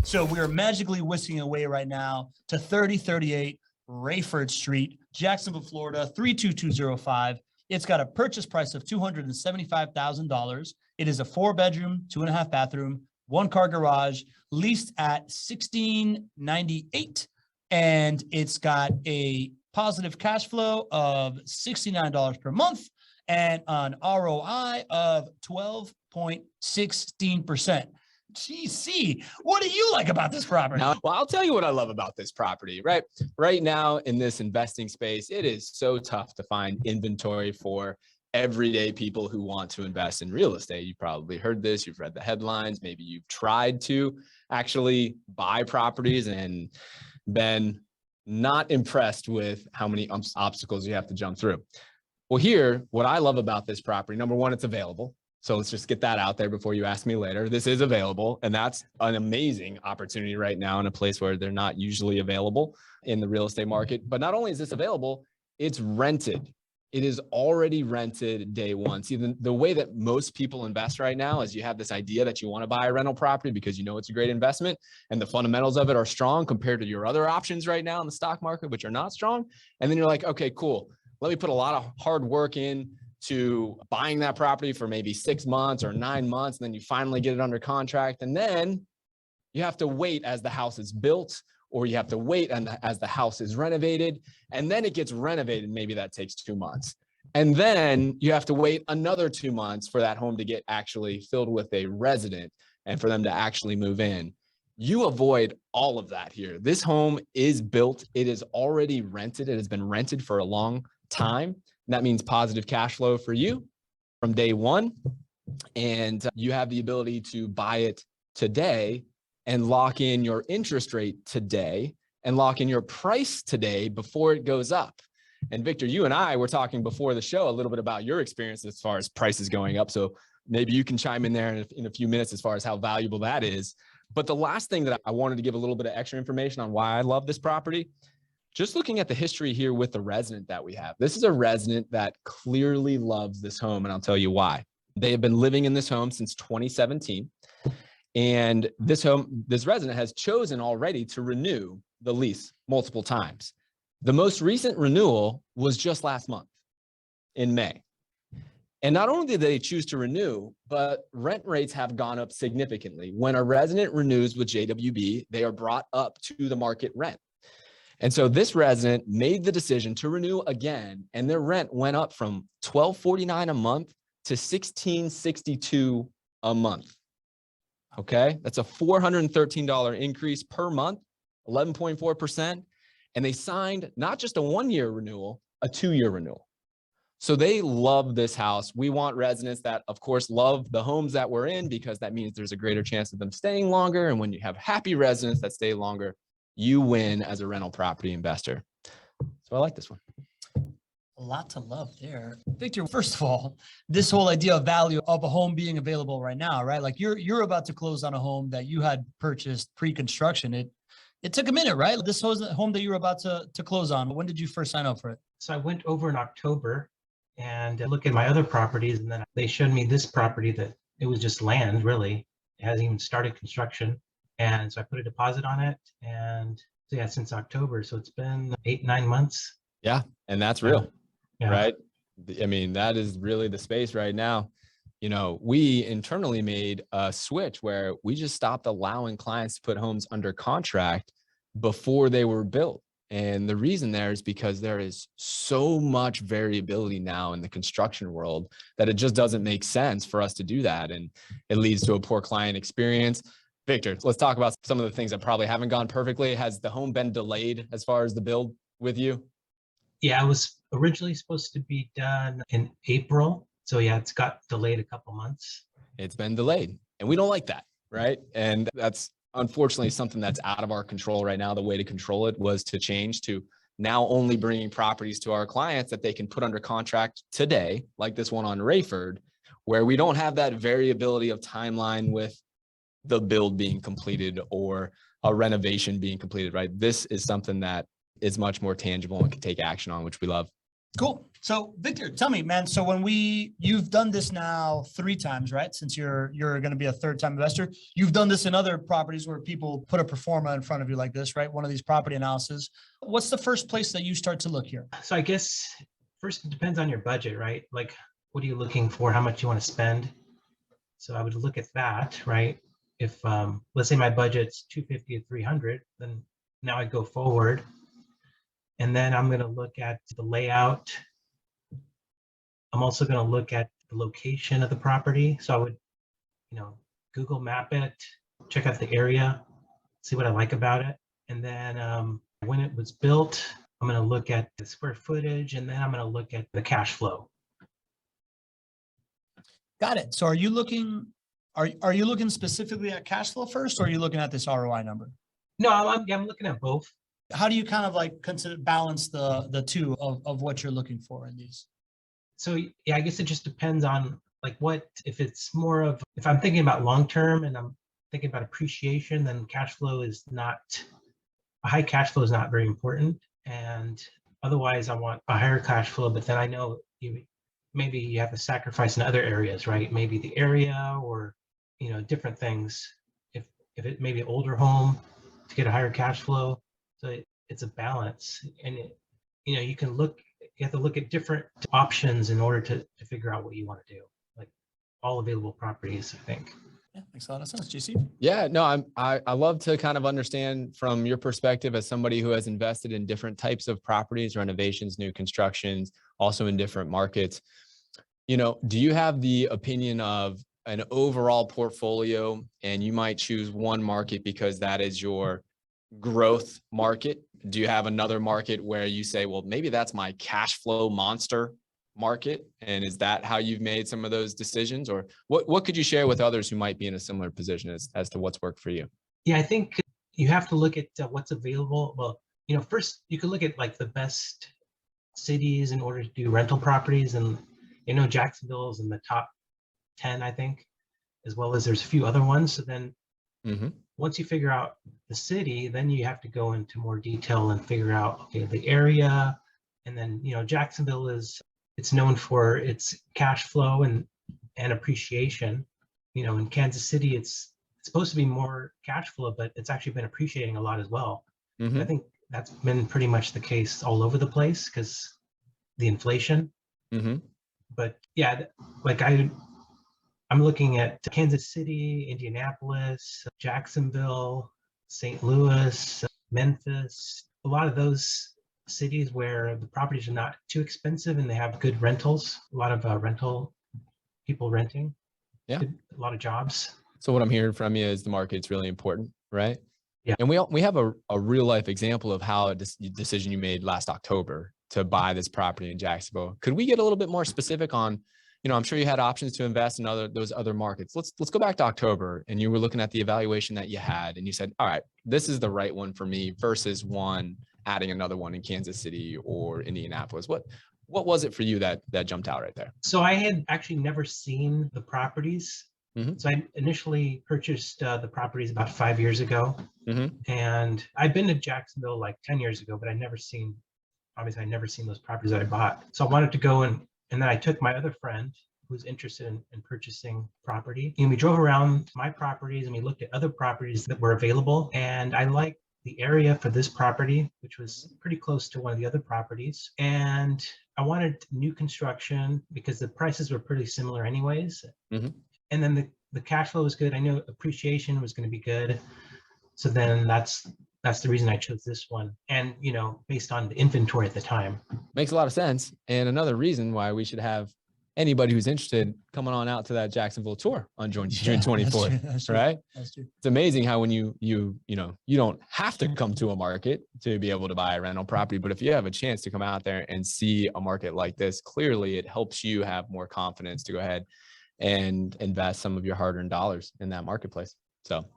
So we're magically whisking away right now to 3038 Rayford Street, Jacksonville, Florida, 32205. It's got a purchase price of $275,000. It is a 4-bedroom, 2.5 bathroom, 1-car garage, leased at $1698. And it's got a positive cash flow of $69 per month and an ROI of 12.16%. GC, what do you like about this property? Now, well, I'll tell you what I love about this property, right? Right now in this investing space, it is so tough to find inventory for everyday people who want to invest in real estate. You've probably heard this, you've read the headlines, maybe you've tried to actually buy properties and been not impressed with how many obstacles you have to jump through. Well, here, what I love about this property, number one, it's available. So let's just get that out there before you ask me later. This is available, and that's an amazing opportunity right now in a place where they're not usually available in the real estate market. But not only is this available, it's rented. It is already rented day one. See, the way that most people invest right now is you have this idea that you want to buy a rental property because you know it's a great investment and the fundamentals of it are strong compared to your other options right now in the stock market, which are not strong. And then you're like, okay, cool. Let me put a lot of hard work in to buying that property for maybe 6 months or 9 months. And then you finally get it under contract. And then you have to wait as the house is built, or you have to wait as the house is renovated. And then it gets renovated. Maybe that takes 2 months. And then you have to wait another 2 months for that home to get actually filled with a resident and for them to actually move in. You avoid all of that here. This home is built. It is already rented. It has been rented for a long time. And that means positive cash flow for you from day one. And you have the ability to buy it today and lock in your interest rate today and lock in your price today before it goes up. And Victor, you and I were talking before the show a little bit about your experience as far as prices going up. So maybe you can chime in there in a few minutes as far as how valuable that is. But the last thing that I wanted to give a little bit of extra information on why I love this property, just looking at the history here with the resident that we have. This is a resident that clearly loves this home, and I'll tell you why. They have been living in this home since 2017. And this resident has chosen already to renew the lease multiple times. The most recent renewal was just last month in May. And not only did they choose to renew, but rent rates have gone up significantly. When a resident renews with JWB, they are brought up to the market rent. And so this resident made the decision to renew again, and their rent went up from $1,249 a month to $1,662 a month. Okay, that's a $413 increase per month, 11.4%. And they signed not just a 1-year renewal, a 2-year renewal. So they love this house. We want residents that, of course, love the homes that we're in, because that means there's a greater chance of them staying longer. And when you have happy residents that stay longer, you win as a rental property investor. So I like this one. A lot to love there. Victor, first of all, this whole idea of value of a home being available right now, right? Like you're about to close on a home that you had purchased pre-construction. It took a minute, right? This was the home that you were about to close on. When did you first sign up for it? So I went over in October and looked at my other properties, and then they showed me this property that it was just land, really. It hasn't even started construction. And so I put a deposit on it, and so yeah, since October. So it's been 8-9 months. Yeah. And that's real, Yeah. right? I mean, that is really the space right now. You know, we internally made a switch where we just stopped allowing clients to put homes under contract before they were built. And the reason there is because there is so much variability now in the construction world that it just doesn't make sense for us to do that. And it leads to a poor client experience. Victor, let's talk about some of the things that probably haven't gone perfectly. Has the home been delayed as far as the build with you? Yeah, it was originally supposed to be done in April. So yeah, it's got delayed a couple months. It's been delayed, and we don't like that, right? And that's unfortunately something that's out of our control right now. The way to control it was to change to now only bringing properties to our clients that they can put under contract today, like this one on Rayford, where we don't have that variability of timeline with the build being completed or a renovation being completed, right? This is something that is much more tangible and can take action on, which we love. Cool. So Victor, tell me, man, so you've done this now 3 times, right? Since you're going to be a 3rd-time investor, you've done this in other properties where people put a pro forma in front of you like this, right? One of these property analysis. What's the first place that you start to look here? So I guess first it depends on your budget, right? Like, what are you looking for? How much you want to spend? So I would look at that, right? If let's say my budget's 250 to 300, then now I go forward, and then I'm going to look at the layout. I'm also going to look at the location of the property. So I would, Google map it, check out the area, see what I like about it. And then when it was built, I'm going to look at the square footage, and then I'm going to look at the cash flow. Got it. So are you looking specifically at cash flow first, or are you looking at this ROI number? No, I'm looking at both. How do you kind of like balance the two of what you're looking for in these? So yeah, I guess it just depends on like if it's more of, if I'm thinking about long-term and I'm thinking about appreciation, then a high cash flow is not very important. And otherwise I want a higher cash flow, but then I know maybe you have to sacrifice in other areas, right? Maybe the area or, different things. If it may be an older home to get a higher cash flow. So it's a balance, and you have to look at different options in order to figure out what you want to do, like all available properties, I think. Yeah, makes a lot of sense. GC? Yeah, no, I love to kind of understand from your perspective as somebody who has invested in different types of properties, renovations, new constructions, also in different markets. Do you have the opinion of an overall portfolio, and you might choose one market because that is your growth market? Do you have another market where you say, well, maybe that's my cash flow monster market? And is that how you've made some of those decisions? Or what could you share with others who might be in a similar position as to what's worked for you? Yeah, I think you have to look at what's available. Well, first you could look at like the best cities in order to do rental properties. And Jacksonville is in the top 10, I think, as well as there's a few other ones. So then once you figure out the city, then you have to go into more detail and figure out, okay, the area. And then, Jacksonville it's known for its cash flow and appreciation. In Kansas City, it's supposed to be more cash flow, but it's actually been appreciating a lot as well. I think that's been pretty much the case all over the place because the inflation. But yeah, like I'm looking at Kansas City, Indianapolis, Jacksonville, St. Louis, Memphis, a lot of those cities where the properties are not too expensive and they have good rentals, a lot of rental people renting, a lot of jobs. So what I'm hearing from you is the market's really important, right? Yeah. And we have a real life example of how a decision you made last October to buy this property in Jacksonville. Could we get a little bit more specific on, I'm sure you had options to invest in those other markets. Let's go back to October, and you were looking at the evaluation that you had, and you said, all right, this is the right one for me versus adding another one in Kansas City or Indianapolis. What was it for you that jumped out right there? So I had actually never seen the properties. So I initially purchased the properties about 5 years ago. And I've been to Jacksonville like 10 years ago, but I'd never seen those properties that I bought. So I wanted to go and then I took my other friend who's interested in purchasing property. And we drove around my properties and we looked at other properties that were available. And I liked the area for this property, which was pretty close to one of the other properties. And I wanted new construction because the prices were pretty similar anyways. And then the cash flow was good. I knew appreciation was going to be good. So then that's the reason I chose this one. And, based on the inventory at the time. Makes a lot of sense. And another reason why we should have anybody who's interested coming on out to that Jacksonville tour on June 24th, that's true. Right? That's true. It's amazing how when you don't have to come to a market to be able to buy a rental property, but if you have a chance to come out there and see a market like this, clearly it helps you have more confidence to go ahead and invest some of your hard-earned dollars in that marketplace. So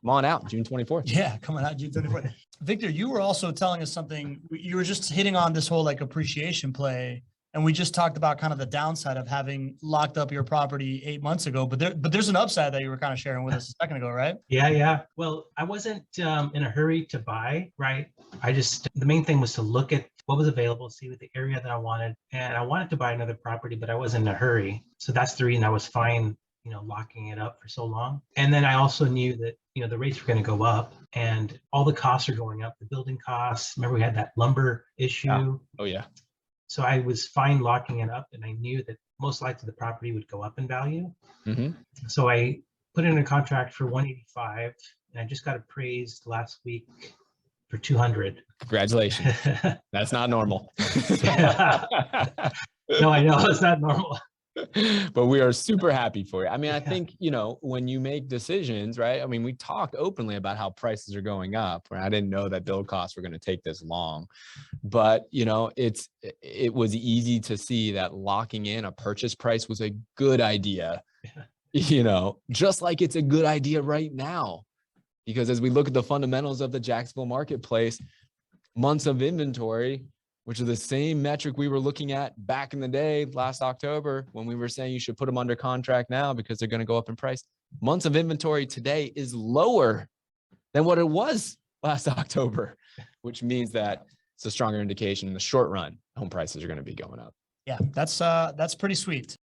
come on out June 24th. Yeah, coming out June 24th. Victor, you were also telling us something. You were just hitting on this whole like appreciation play. And we just talked about kind of the downside of having locked up your property 8 months ago, but there's an upside that you were kind of sharing with us a second ago, right? Yeah. Well, I wasn't in a hurry to buy, right? The main thing was to look at what was available, see what the area that I wanted. And I wanted to buy another property, but I wasn't in a hurry. So that's the reason I was fine, locking it up for so long. And then I also knew that, the rates were going to go up and all the costs are going up, the building costs. Remember, we had that lumber issue. Yeah. Oh, yeah. So I was fine locking it up, and I knew that most likely the property would go up in value. Mm-hmm. So I put in a contract for 185, and I just got appraised last week for 200. Congratulations. That's not normal. No, I know it's not normal. But we are super happy for you. I mean, I Yeah. think, when you make decisions, right? I mean, we talked openly about how prices are going up. I didn't know that build costs were going to take this long, but it was easy to see that locking in a purchase price was a good idea, just like it's a good idea right now, because as we look at the fundamentals of the Jacksonville marketplace, months of inventory, which are the same metric we were looking at back in the day, last October, when we were saying you should put them under contract now because they're going to go up in price. Months of inventory today is lower than what it was last October, which means that it's a stronger indication in the short run, home prices are going to be going up. Yeah, that's pretty sweet.